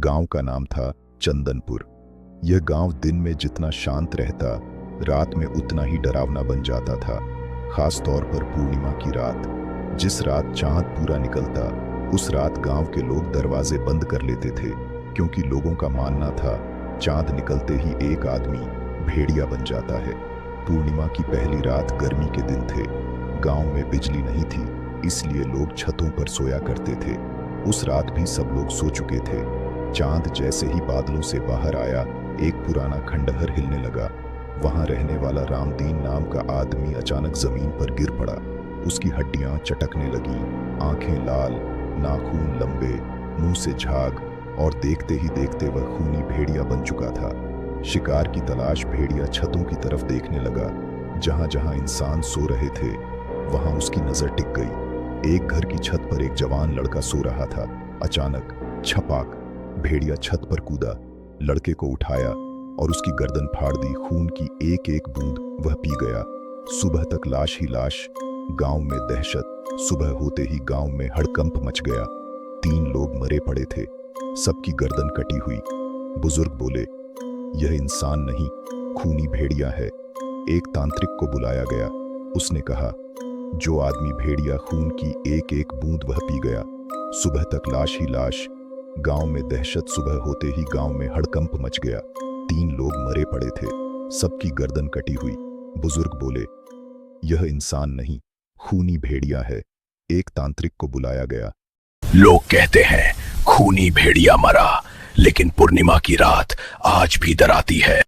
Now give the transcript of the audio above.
गांव का नाम था चंदनपुर। यह गांव दिन में जितना शांत रहता, रात में उतना ही डरावना बन जाता था। खास तौर पर पूर्णिमा की रात, जिस रात चांद पूरा निकलता, उस रात गांव के लोग दरवाजे बंद कर लेते थे, क्योंकि लोगों का मानना था चांद निकलते ही एक आदमी भेड़िया बन जाता है। पूर्णिमा की पहली रात गर्मी के दिन थे। गांव में बिजली नहीं थी, इसलिए लोग छतों पर सोया करते थे। उस रात भी सब लोग सो चुके थे। चांद जैसे ही बादलों से बाहर आया, एक पुराना खंडहर हिलने लगा। वहां रहने वाला रामदीन नाम का आदमी अचानक जमीन पर गिर पड़ा। उसकी हड्डियां चटकने लगी, आंखें लाल, नाखून लंबे, मुंह से झाग, और देखते ही देखते वह खूनी भेड़िया बन चुका था। शिकार की तलाश भेड़िया छतों की तरफ देखने लगा। जहां जहां इंसान सो रहे थे, वहां उसकी नजर टिक गई। एक घर की छत पर एक जवान लड़का सो रहा था। अचानक छपाक, भेड़िया छत पर कूदा, लड़के को उठाया और उसकी गर्दन फाड़ दी। खून की एक एक बूंद वह पी गया। सुबह तक लाश ही लाश, गांव में दहशत। सुबह होते ही गांव में हड़कंप मच गया। 3 लोग मरे पड़े थे, सबकी गर्दन कटी हुई। बुजुर्ग बोले, यह इंसान नहीं, खूनी भेड़िया है। एक तांत्रिक को बुलाया गया। उसने कहा, जो आदमी भेड़िया खून की एक एक बूंद वह पी गया। सुबह तक लाश ही लाश, गांव में दहशत। सुबह होते ही गांव में हड़कंप मच गया। 3 लोग मरे पड़े थे, सबकी गर्दन कटी हुई। बुजुर्ग बोले, यह इंसान नहीं, खूनी भेड़िया है। एक तांत्रिक को बुलाया गया। लोग कहते हैं खूनी भेड़िया मरा, लेकिन पूर्णिमा की रात आज भी डराती है।